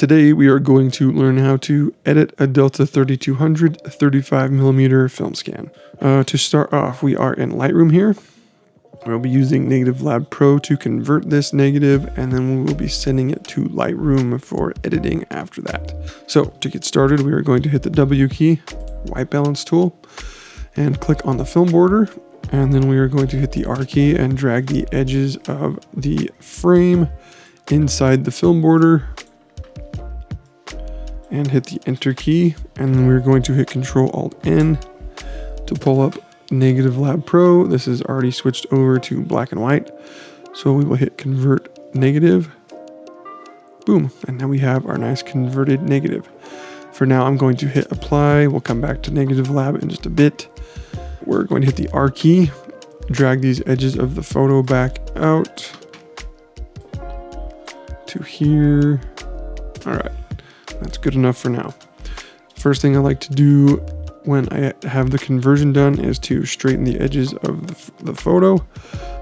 Today we are going to learn how to edit a Delta 3200 35mm film scan. To start off, we are in Lightroom here. We'll be using Negative Lab Pro to convert this negative, and then we will be sending it to Lightroom for editing after that. So to get started, we are going to hit the W key, white balance tool, and click on the film border. And then we are going to hit the R key and drag the edges of the frame inside the film border and hit the enter key. And then we're going to hit Control-Alt-N to pull up Negative Lab Pro. This is already switched over to black and white. So we will hit convert negative. Boom. And now we have our nice converted negative. For now, I'm going to hit apply. We'll come back to Negative Lab in just a bit. We're going to hit the R key, drag these edges of the photo back out to here. All right, that's good enough for now. First thing I like to do when I have the conversion done is to straighten the edges of the photo.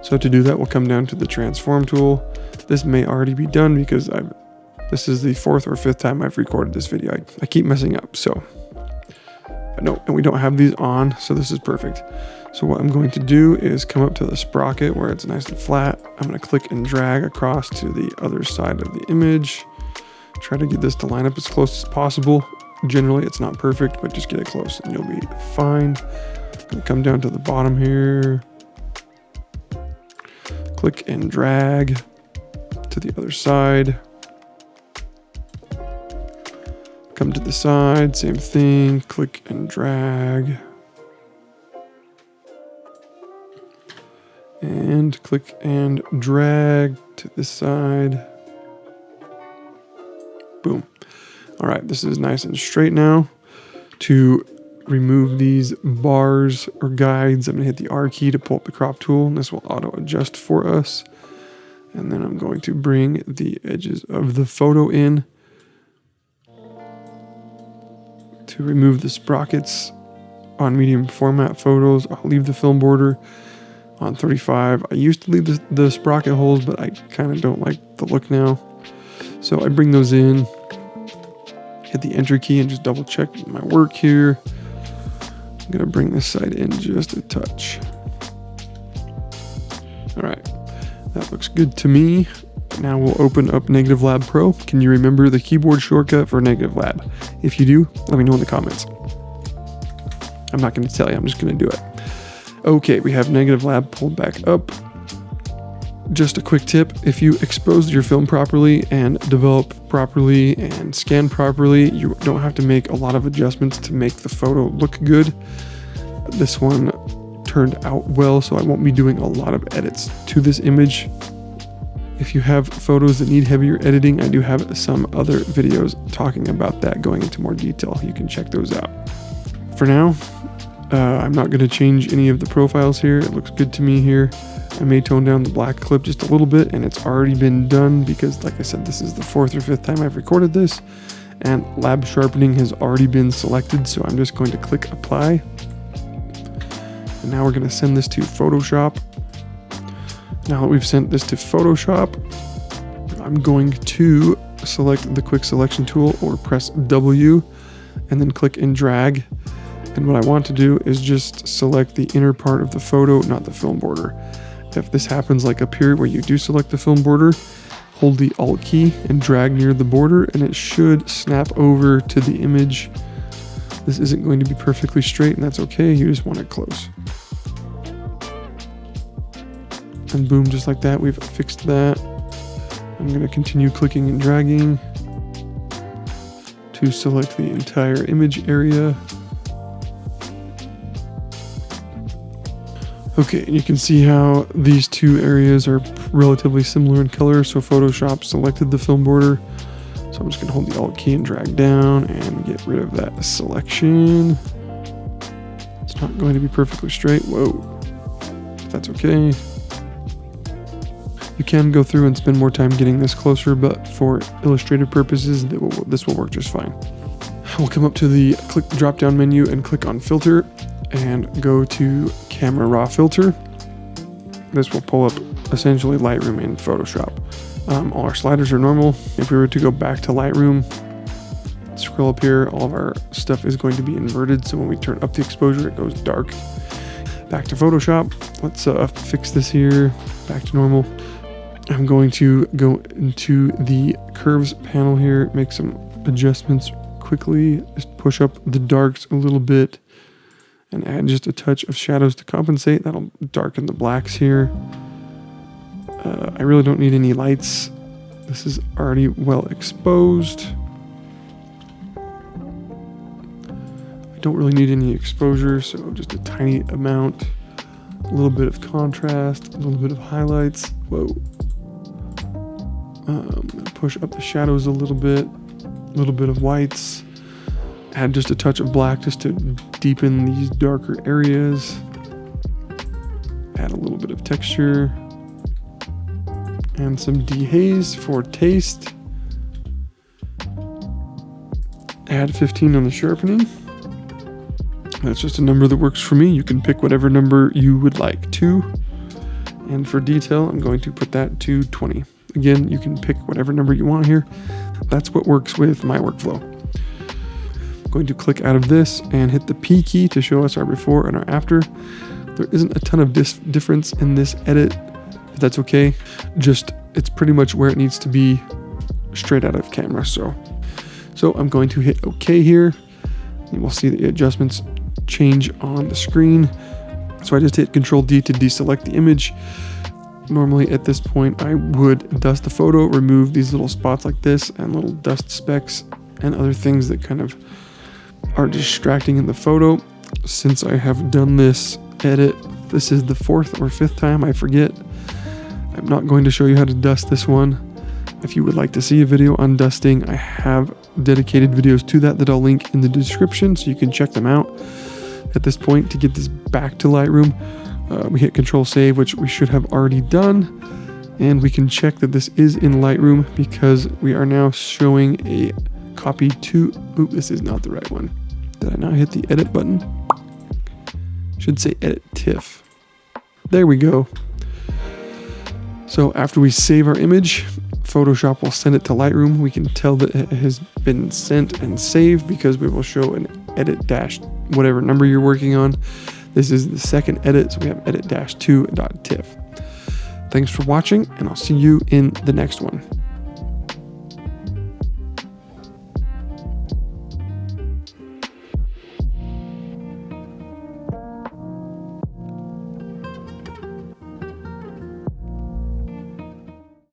So to do that, we'll come down to the transform tool. This may already be done because this is the 4th or 5th time I've recorded this video. I keep messing up, so. No, and we don't have these on, so this is perfect. So what I'm going to do is come up to the sprocket where it's nice and flat. I'm going to click and drag across to the other side of the image. Try to get this to line up as close as possible. Generally, it's not perfect, but just get it close and you'll be fine. I'm going to come down to the bottom here. Click and drag to the other side. Come to the side, same thing, click and drag. And click and drag to the side. Boom. All right, this is nice and straight now. To remove these bars or guides, I'm gonna hit the R key to pull up the crop tool, and this will auto adjust for us. And then I'm going to bring the edges of the photo in. To remove the sprockets on medium format photos, I'll leave the film border on 35. I used to leave the sprocket holes, but I kind of don't like the look now. So I bring those in, hit the enter key and just double check my work here. I'm gonna bring this side in just a touch. All right, that looks good to me. Now we'll open up Negative Lab Pro. Can you remember the keyboard shortcut for Negative Lab? If you do, let me know in the comments. I'm not going to tell you, I'm just going to do it. Okay, we have Negative Lab pulled back up. Just a quick tip, if you expose your film properly and develop properly and scan properly, you don't have to make a lot of adjustments to make the photo look good. This one turned out well, so I won't be doing a lot of edits to this image. If you have photos that need heavier editing, I do have some other videos talking about that, going into more detail. You can check those out. For now, I'm not going to change any of the profiles here. It looks good to me here. I may tone down the black clip just a little bit, and it's already been done because, like I said, this is the 4th or 5th time I've recorded this, and lab sharpening has already been selected, so I'm just going to click apply. And now we're going to send this to Photoshop. Now that we've sent this to Photoshop, I'm going to select the quick selection tool or press W and then click and drag. And what I want to do is just select the inner part of the photo, not the film border. If this happens like up here where you do select the film border, hold the Alt key and drag near the border and it should snap over to the image. This isn't going to be perfectly straight and that's okay, you just want it close. And boom, just like that, we've fixed that. I'm going to continue clicking and dragging to select the entire image area. Okay, and you can see how these two areas are relatively similar in color, so Photoshop selected the film border. So I'm just going to hold the Alt key and drag down and get rid of that selection. It's not going to be perfectly straight. Whoa, that's okay. You can go through and spend more time getting this closer, but for illustrative purposes, this will work just fine. We'll come up to the drop-down menu and click on Filter and go to Camera Raw Filter. This will pull up essentially Lightroom in Photoshop. All our sliders are normal. If we were to go back to Lightroom, scroll up here, all of our stuff is going to be inverted. So when we turn up the exposure, it goes dark. Back to Photoshop. Let's fix this here. Back to normal. I'm going to go into the curves panel here, make some adjustments quickly. Just push up the darks a little bit and add just a touch of shadows to compensate. That'll darken the blacks here. I really don't need any lights. This is already well exposed. I don't really need any exposure, so just a tiny amount. A little bit of contrast, a little bit of highlights. Whoa. Push up the shadows a little bit of whites. Add just a touch of black just to deepen these darker areas. Add a little bit of texture. And some dehaze for taste. Add 15 on the sharpening. That's just a number that works for me. You can pick whatever number you would like to. And for detail, I'm going to put that to 20. Again, you can pick whatever number you want here. That's what works with my workflow. I'm going to click out of this and hit the P key to show us our before and our after. There isn't a ton of difference in this edit, but that's okay. Just, it's pretty much where it needs to be straight out of camera. So I'm going to hit OK here, and we'll see the adjustments change on the screen. So I just hit Control D to deselect the image. Normally at this point, I would dust the photo, remove these little spots like this and little dust specks and other things that kind of are distracting in the photo. Since I have done this edit, this is the 4th or 5th time, I forget. I'm not going to show you how to dust this one. If you would like to see a video on dusting, I have dedicated videos to that I'll link in the description, so you can check them out. At this point, to get this back to Lightroom, we hit Control Save, which we should have already done, and we can check that this is in Lightroom because we are now showing a copy to, oop, this is not the right one. Did I not hit the edit button? Should say edit TIFF. There we go. So after we save our image, Photoshop will send it to Lightroom. We can tell that it has been sent and saved because we will show an edit dash whatever number you're working on. This is the second edit, so we have edit-2.tiff. Thanks for watching, and I'll see you in the next one.